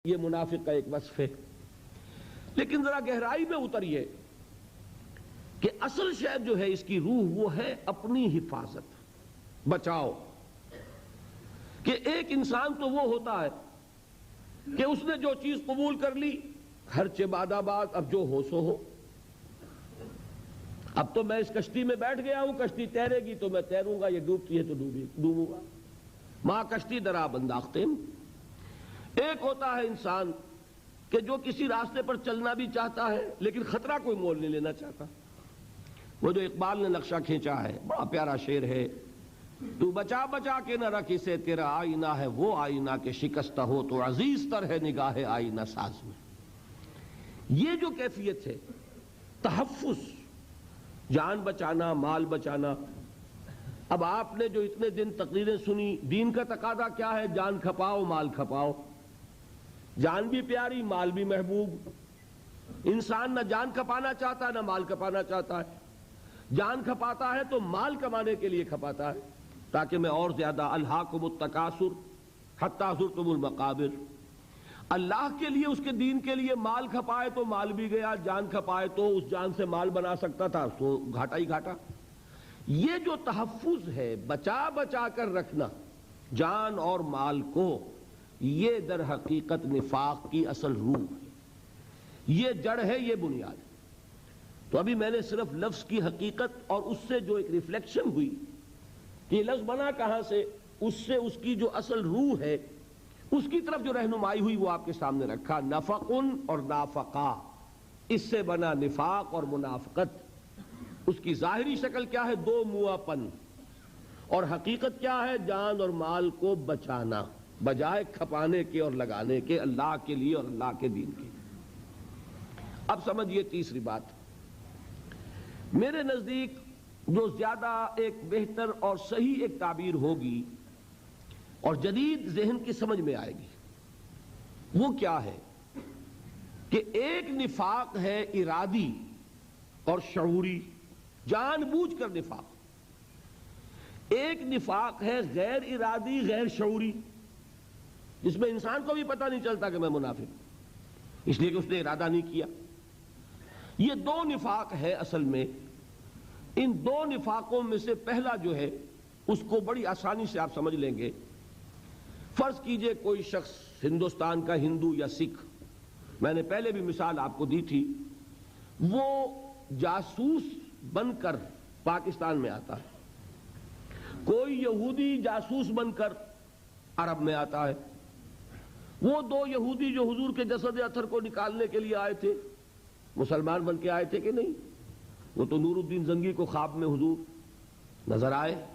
یہ منافق کا ایک وصف ہے، لیکن ذرا گہرائی میں اتریے کہ اصل شے جو ہے اس کی روح وہ ہے اپنی حفاظت، بچاؤ۔ کہ ایک انسان تو وہ ہوتا ہے کہ اس نے جو چیز قبول کر لی، ہرچہ بعد آباد اب جو ہو سو ہو، اب تو میں اس کشتی میں بیٹھ گیا ہوں، کشتی تیرے گی تو میں تیروں گا، یہ ڈوبتی ہے تو ڈوبوں گا، ماں کشتی درا بنداختم۔ ایک ہوتا ہے انسان کہ جو کسی راستے پر چلنا بھی چاہتا ہے لیکن خطرہ کوئی مول نہیں لینا چاہتا۔ وہ جو اقبال نے نقشہ کھینچا ہے، بڑا پیارا شعر ہے، تو بچا بچا کے نہ رکھ اسے، تیرا آئینہ ہے وہ آئینہ کہ شکستہ ہو تو عزیز تر ہے نگاہ آئینہ ساز میں۔ یہ جو کیفیت ہے، تحفظ، جان بچانا، مال بچانا۔ اب آپ نے جو اتنے دن تقریریں سنی، دین کا تقاضا کیا ہے؟ جان کھپاؤ مال کھپاؤ۔ جان بھی پیاری، مال بھی محبوب۔ انسان نہ جان کھپانا چاہتا نہ مال کھپانا چاہتا ہے۔ جان کھپاتا ہے تو مال کمانے کے لیے کھپاتا ہے تاکہ میں اور زیادہ، الہاکم التکاثر حتی زرتم المقابر۔ اللہ کے لیے، اس کے دین کے لیے مال کھپائے تو مال بھی گیا، جان کھپائے تو اس جان سے مال بنا سکتا تھا تو گھاٹا ہی گھاٹا۔ یہ جو تحفظ ہے، بچا بچا کر رکھنا جان اور مال کو، یہ در حقیقت نفاق کی اصل روح ہے، یہ جڑ ہے، یہ بنیاد ہے۔ تو ابھی میں نے صرف لفظ کی حقیقت اور اس سے جو ایک ریفلیکشن ہوئی کہ یہ لفظ بنا کہاں سے، اس سے اس کی جو اصل روح ہے اس کی طرف جو رہنمائی ہوئی وہ آپ کے سامنے رکھا۔ نفقن اور نافقہ، اس سے بنا نفاق اور منافقت۔ اس کی ظاہری شکل کیا ہے؟ دو منہ پن، اور حقیقت کیا ہے؟ جان اور مال کو بچانا بجائے کھپانے کے اور لگانے کے، اللہ کے لیے اور اللہ کے دین کے۔ اب سمجھیے تیسری بات، میرے نزدیک جو زیادہ ایک بہتر اور صحیح ایک تعبیر ہوگی اور جدید ذہن کی سمجھ میں آئے گی، وہ کیا ہے کہ ایک نفاق ہے ارادی اور شعوری، جان بوجھ کر نفاق۔ ایک نفاق ہے غیر ارادی، غیر شعوری، جس میں انسان کو بھی پتہ نہیں چلتا کہ میں منافق، اس لیے کہ اس نے ارادہ نہیں کیا۔ یہ دو نفاق ہے اصل میں۔ ان دو نفاقوں میں سے پہلا جو ہے اس کو بڑی آسانی سے آپ سمجھ لیں گے۔ فرض کیجئے کوئی شخص ہندوستان کا ہندو یا سکھ، میں نے پہلے بھی مثال آپ کو دی تھی، وہ جاسوس بن کر پاکستان میں آتا ہے، کوئی یہودی جاسوس بن کر عرب میں آتا ہے۔ وہ دو یہودی جو حضور کے جسد اطہر کو نکالنے کے لیے آئے تھے، مسلمان بن کے آئے تھے کہ نہیں؟ وہ تو نور الدین زنگی کو خواب میں حضور نظر آئے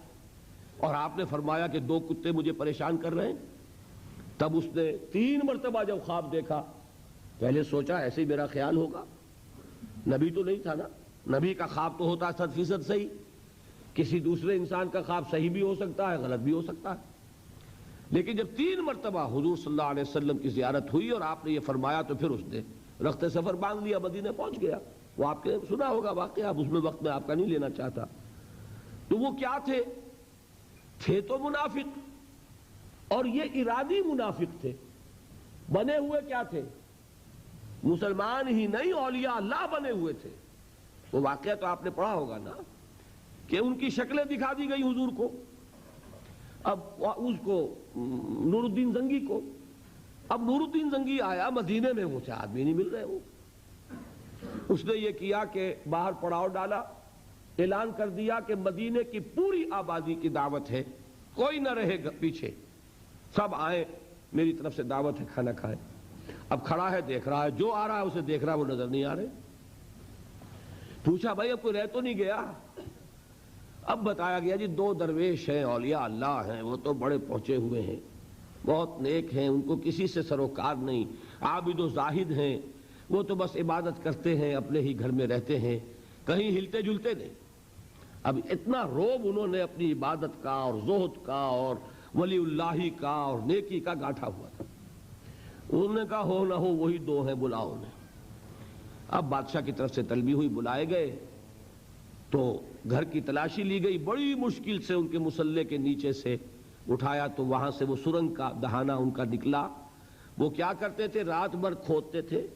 اور آپ نے فرمایا کہ دو کتے مجھے پریشان کر رہے ہیں۔ تب اس نے 3 مرتبہ جب خواب دیکھا، پہلے سوچا ایسے ہی میرا خیال ہوگا، نبی تو نہیں تھا نا، نبی کا خواب تو ہوتا 100% صحیح، کسی دوسرے انسان کا خواب صحیح بھی ہو سکتا ہے، غلط بھی ہو سکتا ہے۔ لیکن جب 3 مرتبہ حضور صلی اللہ علیہ وسلم کی زیارت ہوئی اور آپ نے یہ فرمایا تو پھر اس نے رخت سفر باندھ لیا، مدینے پہنچ گیا۔ وہ آپ نے سنا ہوگا واقعہ، اب اس میں وقت میں آپ کا نہیں لینا چاہتا۔ تو وہ کیا تھے تو منافق، اور یہ ارادی منافق تھے۔ بنے ہوئے کیا تھے؟ مسلمان ہی نہیں، اولیاء اللہ بنے ہوئے تھے۔ وہ واقعہ تو آپ نے پڑھا ہوگا نا کہ ان کی شکلیں دکھا دی گئی حضور کو، اب اس کو نور الدین زنگی کو۔ اب نور الدین زنگی آیا مدینے میں، وہ سے آدمی نہیں مل رہے، وہ اس نے یہ کیا کہ باہر پڑاؤ ڈالا، اعلان کر دیا کہ مدینے کی پوری آبادی کی دعوت ہے، کوئی نہ رہے پیچھے، سب آئیں، میری طرف سے دعوت ہے، کھانا کھائیں۔ اب کھڑا ہے، دیکھ رہا ہے، جو آ رہا ہے اسے دیکھ رہا ہے، وہ نظر نہیں آ رہے۔ پوچھا بھائی اب کوئی رہ تو نہیں گیا؟ اب بتایا گیا جی 2 درویش ہیں، اولیاء اللہ ہیں، وہ تو بڑے پہنچے ہوئے ہیں، بہت نیک ہیں، ان کو کسی سے سروکار نہیں، عابد و زاہد ہیں، وہ تو بس عبادت کرتے ہیں، اپنے ہی گھر میں رہتے ہیں، کہیں ہلتے جلتے نہیں۔ اب اتنا روب انہوں نے اپنی عبادت کا اور زہد کا اور ولی اللہ کا اور نیکی کا گاٹھا ہوا تھا۔ انہوں نے کہا ہو نہ ہو وہی 2 ہیں، بلاؤ انہیں۔ اب بادشاہ کی طرف سے طلبی ہوئی، بلائے گئے تو گھر کی تلاشی لی گئی، بڑی مشکل سے ان کے مسلح کے نیچے سے اٹھایا تو وہاں سے وہ سرنگ کا دہانہ ان کا نکلا، وہ کیا کرتے تھے؟ رات بھر کھودتے تھے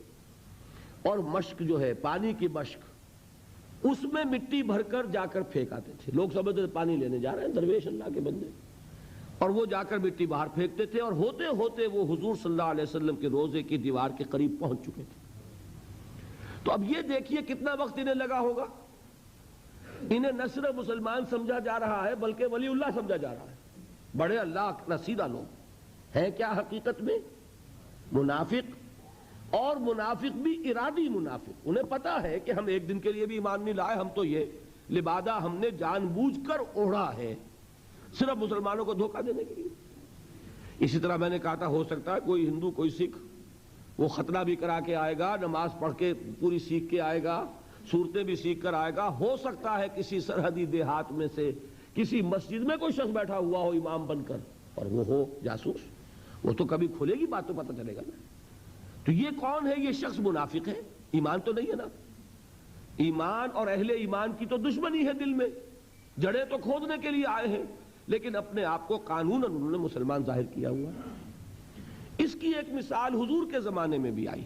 اور مشک جو ہے پانی کی مشک اس میں مٹی بھر کر جا کر پھینک آتے تھے. لوگ سمجھتے تھے پانی لینے جا رہے ہیں درویش اللہ کے بندے, اور وہ جا کر مٹی باہر پھینکتے تھے اور ہوتے ہوتے وہ حضور صلی اللہ علیہ وسلم کے روضے کی دیوار کے قریب پہنچ چکے تھے. تو اب یہ دیکھیے کتنا وقت انہیں لگا ہوگا. انہیں نہ صرف مسلمان سمجھا جا رہا ہے بلکہ ولی اللہ سمجھا جا رہا ہے. بڑے اللہ نصیرہ لوگ ہیں کیا حقیقت میں؟ منافق, اور منافق بھی ارادی منافق. انہیں پتا ہے کہ ہم ایک دن کے لیے بھی ایمان نہیں لائے, ہم تو یہ لبادہ ہم نے جان بوجھ کر اوڑھا ہے صرف مسلمانوں کو دھوکہ دینے کے لیے. اسی طرح میں نے کہا تھا ہو سکتا ہے کوئی ہندو کوئی سکھ وہ ختنہ بھی کرا کے آئے گا, نماز پڑھ کے پوری سیکھ کے آئے گا, صورتیں بھی سیکھ کر آئے گا. ہو سکتا ہے کسی سرحدی دیہات میں سے کسی مسجد میں کوئی شخص بیٹھا ہوا ہو امام بن کر اور وہ ہو جاسوس. وہ تو کبھی کھلے گی بات تو پتہ چلے گا نا. تو یہ کون ہے؟ یہ شخص منافق ہے, ایمان تو نہیں ہے نا. ایمان اور اہل ایمان کی تو دشمنی ہے دل میں, جڑیں تو کھودنے کے لیے آئے ہیں لیکن اپنے آپ کو قانون انہوں نے مسلمان ظاہر کیا ہوا ہے. اس کی ایک مثال حضور کے زمانے میں بھی آئی.